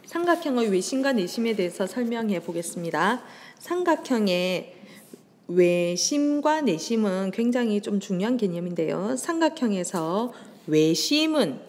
삼각형의 외심과 내심에 대해서 설명해 보겠습니다. 삼각형의 외심과 내심은 굉장히 좀 중요한 개념인데요. 삼각형에서 외심은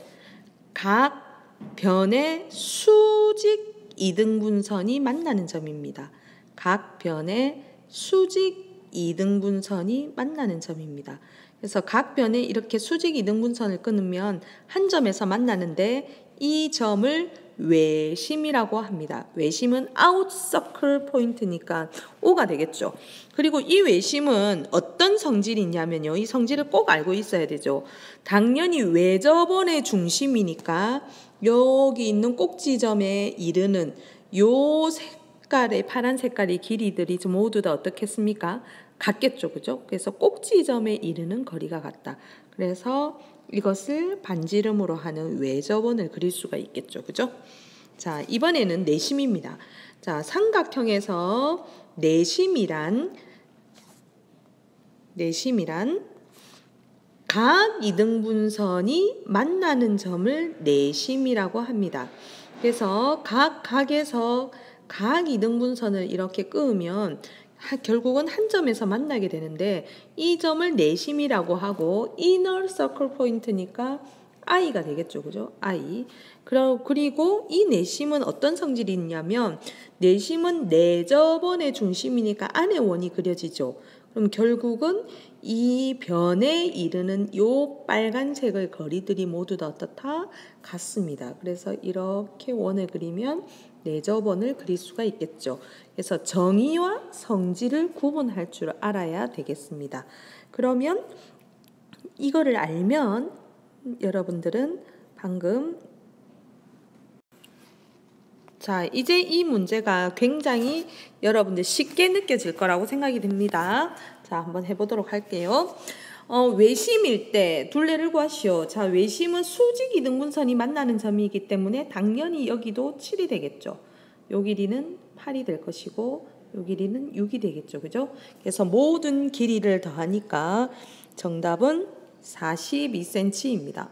각 변의 수직 이등분선이 만나는 점입니다. 각 변의 수직 이등분선이 만나는 점입니다. 그래서 각 변에 이렇게 수직 이등분선을 끊으면 한 점에서 만나는데 이 점을 외심이라고 합니다. 외심은 out circle 포인트니까 O가 되겠죠. 그리고 이 외심은 어떤 성질이 있냐면요. 이 성질을 꼭 알고 있어야 되죠. 당연히 외접원의 중심이니까 여기 있는 꼭지점에 이르는 요 색깔의 파란 색깔의 길이들이 모두 다 어떻겠습니까? 같겠죠. 그죠? 그래서 꼭지점에 이르는 거리가 같다. 그래서 이것을 반지름으로 하는 외접원을 그릴 수가 있겠죠. 그죠? 자, 이번에는 내심입니다. 자, 삼각형에서 내심이란 각 이등분선이 만나는 점을 내심이라고 합니다. 그래서 각에서 각 이등분선을 이렇게 끄으면 결국은 한 점에서 만나게 되는데 이 점을 내심이라고 하고 inner circle 포인트니까 I가 되겠죠. 그죠? I. 그리고 이 내심은 어떤 성질이 있냐면 내심은 내접원의 중심이니까 안에 원이 그려지죠. 그럼 결국은 이 변에 이르는 요 빨간색의 거리들이 모두 다 어떻다? 같습니다. 그래서 이렇게 원을 그리면 내접원을 그릴 수가 있겠죠. 그래서 정의와 성질을 구분할 줄 알아야 되겠습니다. 그러면 이거를 알면 여러분들은 방금 자, 이제 이 문제가 굉장히 여러분들 쉽게 느껴질 거라고 생각이 듭니다. 자, 한번 해보도록 할게요. 외심일 때 둘레를 구하시오. 자, 외심은 수직 이등분선이 만나는 점이기 때문에 당연히 여기도 7이 되겠죠. 요 길이는 8이 될 것이고 요 길이는 6이 되겠죠. 그죠? 그래서 모든 길이를 더하니까 정답은 42cm입니다.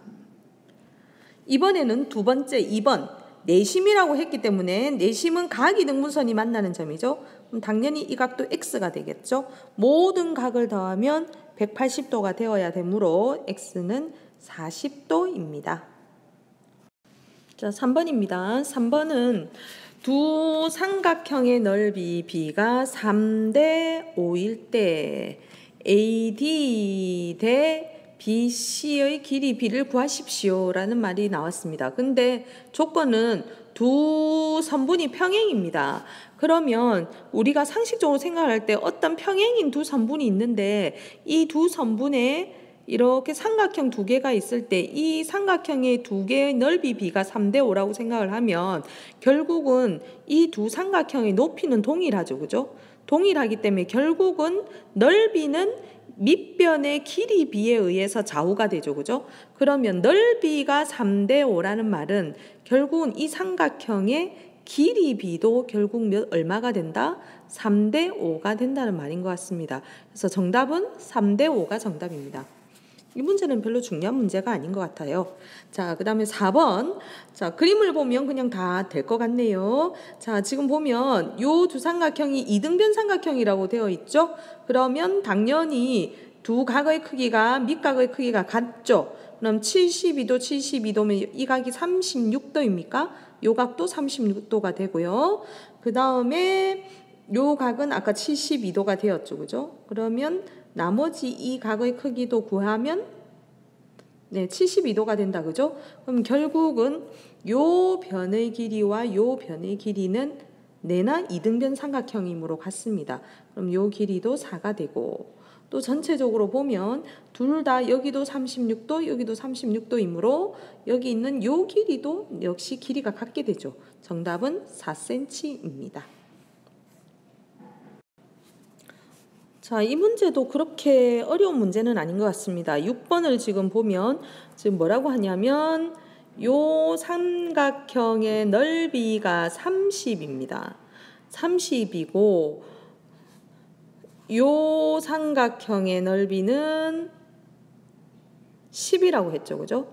이번에는 두 번째 2번 내심이라고 했기 때문에 내심은 각 이등분선이 만나는 점이죠. 그럼 당연히 이 각도 x가 되겠죠. 모든 각을 더하면 180도가 되어야 되므로 x는 40도입니다. 자, 3번입니다. 3번은 두 삼각형의 넓이 b가 3대 5일 때 AD 대 BC의 길이 B를 구하십시오 라는 말이 나왔습니다. 근데 조건은 두 선분이 평행입니다. 그러면 우리가 상식적으로 생각할 때 어떤 평행인 두 선분이 있는데 이 두 선분에 이렇게 삼각형 두 개가 있을 때 이 삼각형의 두 개의 넓이 B가 3대 5라고 생각을 하면 결국은 이 두 삼각형의 높이는 동일하죠. 그죠? 동일하기 때문에 결국은 넓이는 밑변의 길이 B에 의해서 좌우가 되죠. 그죠? 그러면 넓이가 3대 5라는 말은 결국은 이 삼각형의 길이 B도 결국 얼마가 된다? 3대 5가 된다는 말인 것 같습니다. 그래서 정답은 3대 5가 정답입니다. 이 문제는 별로 중요한 문제가 아닌 것 같아요. 자, 그 다음에 4번. 자, 그림을 보면 그냥 다 될 것 같네요. 자, 지금 보면 요 두 삼각형이 이등변 삼각형이라고 되어 있죠? 그러면 당연히 두 각의 크기가 밑각의 크기가 같죠? 그럼 72도, 72도면 이 각이 36도입니까? 요 각도 36도가 되고요. 그 다음에 요 각은 아까 72도가 되었죠. 그죠? 그러면 나머지 이 각의 크기도 구하면 72도가 된다. 그죠? 그럼 결국은 요 변의 길이와 요 변의 길이는 내나 이등변 삼각형이므로 같습니다. 그럼 요 길이도 4가 되고 또 전체적으로 보면 둘 다 여기도 36도 여기도 36도이므로 여기 있는 요 길이도 역시 길이가 같게 되죠. 정답은 4cm입니다. 자, 이 문제도 그렇게 어려운 문제는 아닌 것 같습니다. 6번을 지금 보면 지금 뭐라고 하냐면 요 삼각형의 넓이가 30입니다. 30이고 요 삼각형의 넓이는 10이라고 했죠. 그죠?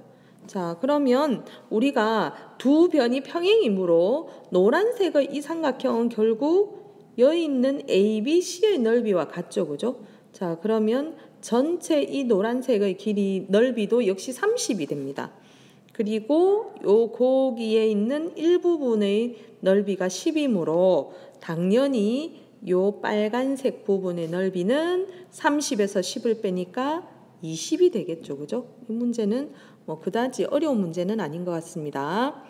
자, 그러면 우리가 두 변이 평행이므로 노란색의 이 삼각형은 결국 여기 있는 ABC의 넓이와 같죠, 그죠? 자, 그러면 전체 이 노란색의 길이 넓이도 역시 30이 됩니다. 그리고 요 거기에 있는 일부분의 넓이가 10이므로 당연히 요 빨간색 부분의 넓이는 30에서 10을 빼니까 20이 되겠죠, 그죠? 이 문제는 뭐 그다지 어려운 문제는 아닌 것 같습니다.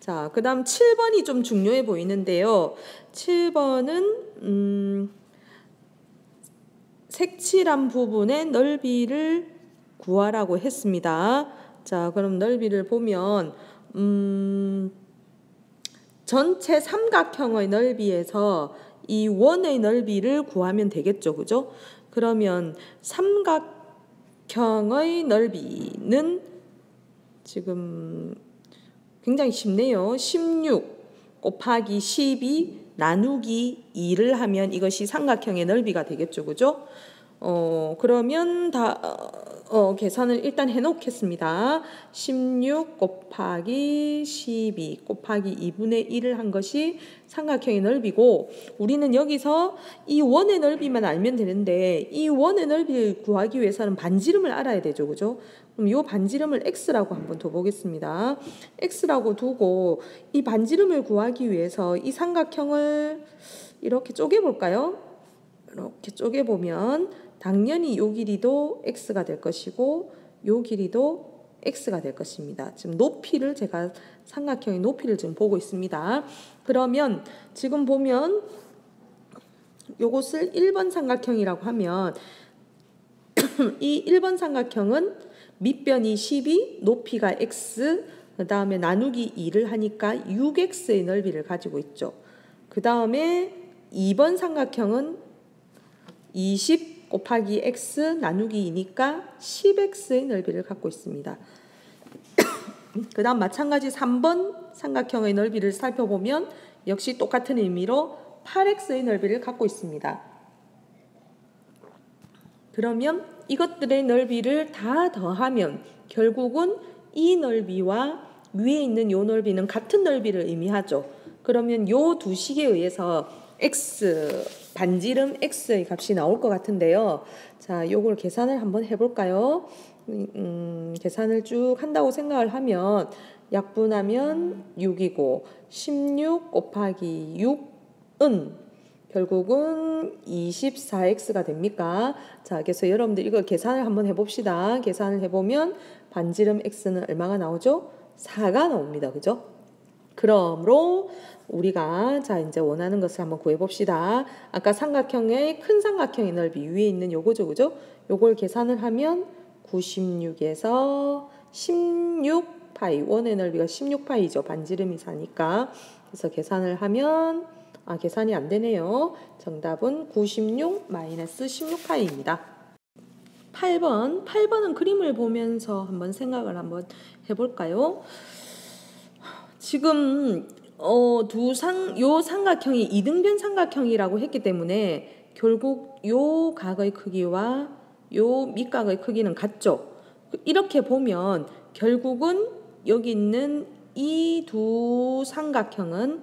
자, 그 다음 7번이 좀 중요해 보이는데요. 7번은 색칠한 부분의 넓이를 구하라고 했습니다. 자, 그럼 넓이를 보면 전체 삼각형의 넓이에서 이 원의 넓이를 구하면 되겠죠, 그죠? 그러면 삼각형의 넓이는 지금 굉장히 쉽네요. 16 곱하기 12 나누기 2를 하면 이것이 삼각형의 넓이가 되겠죠, 그죠? 그러면 계산을 일단 해 놓겠습니다. 16 곱하기 12 곱하기 2분의 1을 한 것이 삼각형의 넓이고, 우리는 여기서 이 원의 넓이만 알면 되는데 이 원의 넓이를 구하기 위해서는 반지름을 알아야 되죠, 그죠? 그럼 이 반지름을 x라고 한번 둬보겠습니다. x라고 두고 이 반지름을 구하기 위해서 이 삼각형을 이렇게 쪼개볼까요? 이렇게 쪼개보면 당연히 요 길이도 x가 될 것이고 요 길이도 x가 될 것입니다. 지금 높이를 제가 삼각형의 높이를 지금 보고 있습니다. 그러면 지금 보면 요것을 1번 삼각형이라고 하면 이 1번 삼각형은 밑변이 12, 높이가 x, 그 다음에 나누기 2를 하니까 6x의 넓이를 가지고 있죠. 그 다음에 2번 삼각형은 20 곱하기 x 나누기 2니까 10x의 넓이를 갖고 있습니다. 그 다음 마찬가지 3번 삼각형의 넓이를 살펴보면 역시 똑같은 의미로 8x의 넓이를 갖고 있습니다. 그러면 이것들의 넓이를 다 더하면 결국은 이 넓이와 위에 있는 이 넓이는 같은 넓이를 의미하죠. 그러면 이 두 식에 의해서 x, 반지름 x의 값이 나올 것 같은데요. 자, 요걸 계산을 한번 해볼까요? 계산을 쭉 한다고 생각을 하면 약분하면 6이고 16 곱하기 6은 결국은 24x가 됩니까? 자, 그래서 여러분들 이거 계산을 한번 해봅시다. 계산을 해보면 반지름 x는 얼마가 나오죠? 4가 나옵니다. 그죠? 그러므로 우리가 자 이제 원하는 것을 한번 구해봅시다. 아까 삼각형의 큰 삼각형의 넓이 위에 있는 요거죠, 그죠? 요걸 계산을 하면 96에서 16파이, 원의 넓이가 16파이죠. 반지름이 4니까. 그래서 계산을 하면 계산이 안 되네요. 정답은 96 마이너스 16파이입니다. 8번은 그림을 보면서 한번 생각을 한번 해볼까요? 지금 요 삼각형이 이등변 삼각형이라고 했기 때문에 결국 요 각의 크기와 요 밑각의 크기는 같죠. 이렇게 보면 결국은 여기 있는 이 두 삼각형은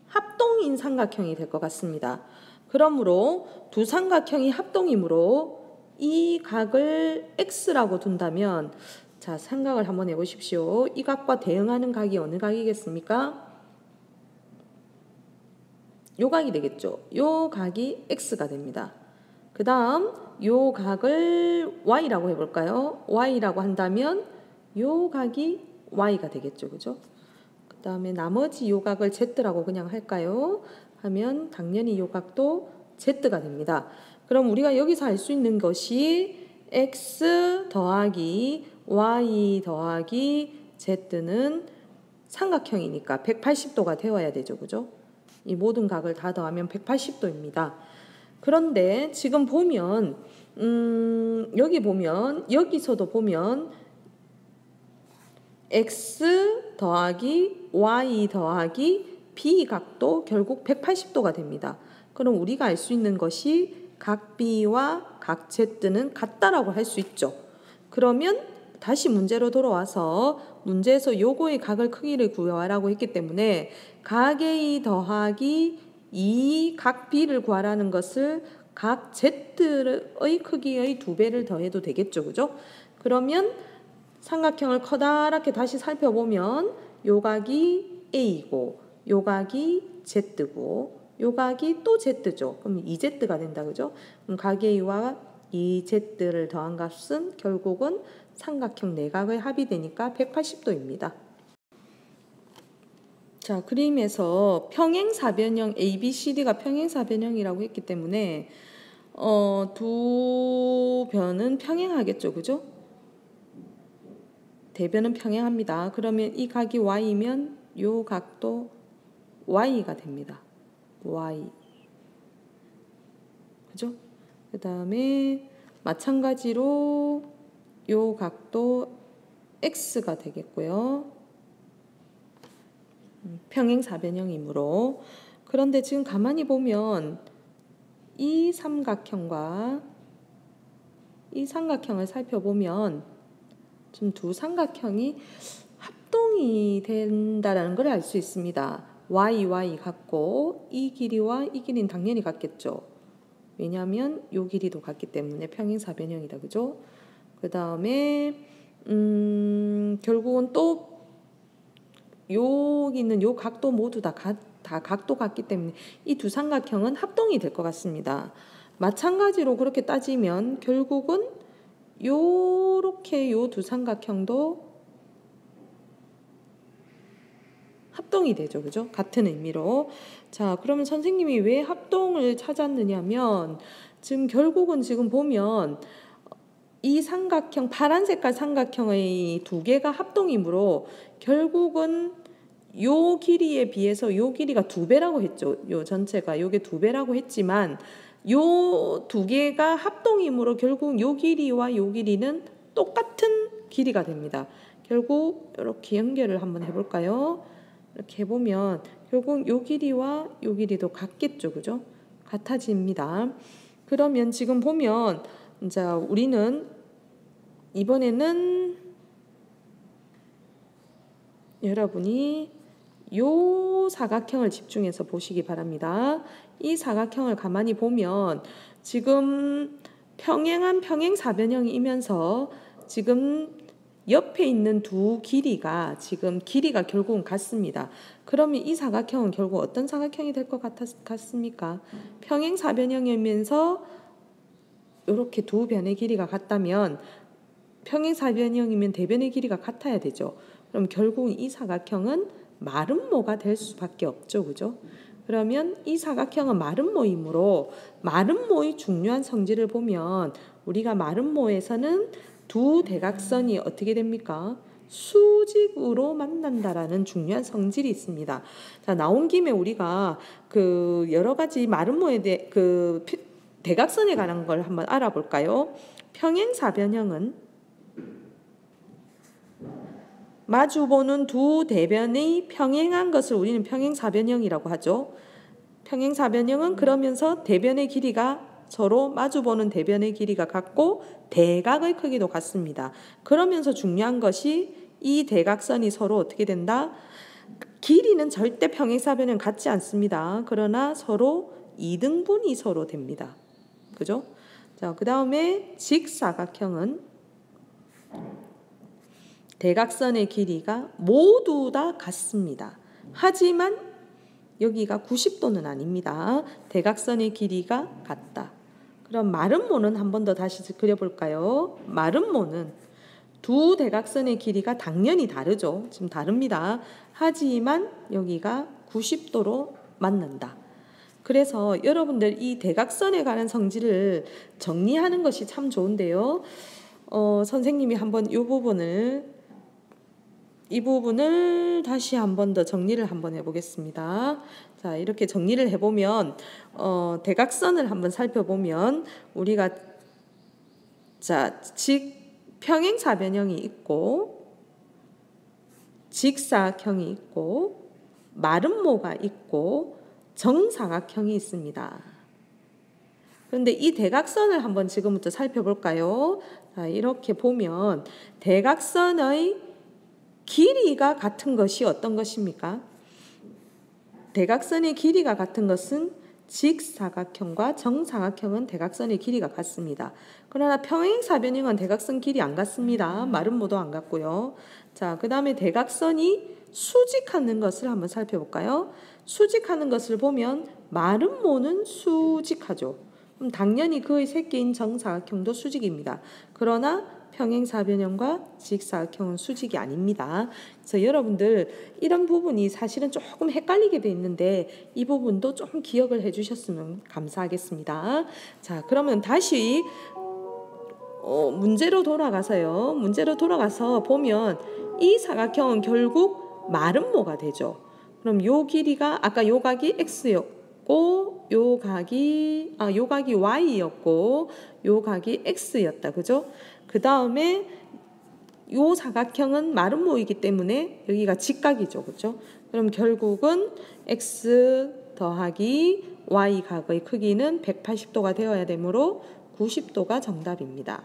합동인 삼각형이 될 것 같습니다. 그러므로 두 삼각형이 합동이므로 이 각을 x라고 둔다면 자, 생각을 한번 해보십시오. 이 각과 대응하는 각이 어느 각이겠습니까? 요 각이 되겠죠. 요 각이 x가 됩니다. 그 다음 요 각을 y라고 해볼까요? y라고 한다면 요 각이 y가 되겠죠. 그죠? 그 다음에 나머지 요 각을 z라고 그냥 할까요? 하면 당연히 요 각도 z가 됩니다. 그럼 우리가 여기서 알 수 있는 것이 x 더하기 y 더하기 z는 삼각형이니까 180도가 되어야 되죠. 그죠? 이 모든 각을 다 더하면 180도입니다. 그런데 지금 보면 여기서도 보면 x 더하기 y 더하기 b 각도 결국 180도가 됩니다. 그럼 우리가 알 수 있는 것이 각 b와 각 z는 같다라고 할 수 있죠. 그러면 다시 문제로 돌아와서 문제에서 요거의 각을 크기를 구하라고 했기 때문에 각 A 더하기 이 각 B를 구하라는 것을 각 Z의 크기의 2배를 더해도 되겠죠. 그죠? 그러면 삼각형을 커다랗게 다시 살펴보면 요 각이 A고 요 각이 Z고 요 각이 또 Z죠. 그럼 2Z가 된다. 그죠? 그럼 각 A와 2Z를 더한 값은 결국은 삼각형 내각의 합이 되니까 180도입니다. 자, 그림에서 평행사변형 ABCD가 평행사변형이라고 했기 때문에 두 변은 평행하겠죠. 그죠? 대변은 평행합니다. 그러면 이 각이 Y면 요 각도 Y가 됩니다. Y. 그죠? 그 다음에 마찬가지로 요 각도 X가 되겠고요. 평행사변형이므로. 그런데 지금 가만히 보면 이 삼각형과 이 삼각형을 살펴보면 지금 두 삼각형이 합동이 된다는 걸 알 수 있습니다. y 같고 이 길이와 이 길이는 당연히 같겠죠. 왜냐하면 이 길이도 같기 때문에 평행사변형이다. 그죠? 그 다음에 결국은 또 여기 있는 요 각도 모두 다 각도 같기 때문에 이 두 삼각형은 합동이 될 것 같습니다. 마찬가지로 그렇게 따지면 결국은 요렇게 요 두 삼각형도 합동이 되죠. 그죠? 같은 의미로. 자, 그러면 선생님이 왜 합동을 찾았느냐면 지금 결국은 지금 보면 이 삼각형 파란 색깔 삼각형의 두 개가 합동이므로 결국은 요 길이에 비해서 요 길이가 2배라고 했죠. 요 전체가 요게 2배라고 했지만 요 두 개가 합동이므로 결국 요 길이와 요 길이는 똑같은 길이가 됩니다. 결국 이렇게 연결을 한번 해볼까요? 이렇게 해보면 결국 요 길이와 요 길이도 같겠죠. 그죠? 같아집니다. 그러면 지금 보면 자, 우리는 이번에는 여러분이 요 사각형을 집중해서 보시기 바랍니다. 이 사각형을 가만히 보면 지금 평행한 평행사변형이면서 지금 옆에 있는 두 길이가 지금 길이가 결국은 같습니다. 그러면 이 사각형은 결국 어떤 사각형이 될 것 같습니까? 평행사변형이면서 이렇게 두 변의 길이가 같다면 평행사변형이면 대변의 길이가 같아야 되죠. 그럼 결국 이 사각형은 마름모가 될 수밖에 없죠. 그죠? 그러면 이 사각형은 마름모이므로 마름모의 중요한 성질을 보면 우리가 마름모에서는 두 대각선이 어떻게 됩니까? 수직으로 만난다라는 중요한 성질이 있습니다. 자, 나온 김에 우리가 그 여러 가지 마름모에 대해 그 대각선에 관한 걸 한번 알아볼까요? 평행사변형은 마주보는 두 대변의 평행한 것을 우리는 평행사변형이라고 하죠. 평행사변형은 그러면서 대변의 길이가 서로 마주보는 대변의 길이가 같고 대각의 크기도 같습니다. 그러면서 중요한 것이 이 대각선이 서로 어떻게 된다? 길이는 절대 평행사변형 같지 않습니다. 그러나 서로 이등분이 서로 됩니다. 그죠? 자, 그 다음에 직사각형은 대각선의 길이가 모두 다 같습니다. 하지만 여기가 90도는 아닙니다. 대각선의 길이가 같다. 그럼 마름모는 한 번 더 다시 그려볼까요? 마름모는 두 대각선의 길이가 당연히 다르죠. 지금 다릅니다. 하지만 여기가 90도로 맞는다. 그래서 여러분들 이 대각선에 관한 성질을 정리하는 것이 참 좋은데요. 선생님이 한번 이 부분을 다시 한 번 더 정리를 한번 해보겠습니다. 자, 이렇게 정리를 해보면 대각선을 한번 살펴보면 우리가 자, 평행사변형이 있고 직사각형이 있고 마름모가 있고 정사각형이 있습니다. 그런데 이 대각선을 한번 지금부터 살펴볼까요? 자, 이렇게 보면 대각선의 길이가 같은 것이 어떤 것입니까? 대각선의 길이가 같은 것은 직사각형과 정사각형은 대각선의 길이가 같습니다. 그러나 평행사변형은 대각선 길이 안 같습니다. 마름모도 안 같고요. 자, 그 다음에 대각선이 수직하는 것을 한번 살펴볼까요? 수직하는 것을 보면 마름모는 수직하죠. 그럼 당연히 그의 새끼인 정사각형도 수직입니다. 그러나 평행사변형과 직사각형은 수직이 아닙니다. 그래서 여러분들 이런 부분이 사실은 조금 헷갈리게 돼 있는데 이 부분도 좀 기억을 해주셨으면 감사하겠습니다. 자, 그러면 다시 문제로 돌아가서요. 문제로 돌아가서 보면 이 사각형은 결국 마름모가 되죠. 그럼 요 길이가 아까 요 각이 x였고 요 각이 y였고 요 각이 x였다. 그죠? 그 다음에 요 사각형은 마름모이기 때문에 여기가 직각이죠. 그죠? 그럼 결국은 x 더하기 y 각의 크기는 180도가 되어야 되므로 90도가 정답입니다.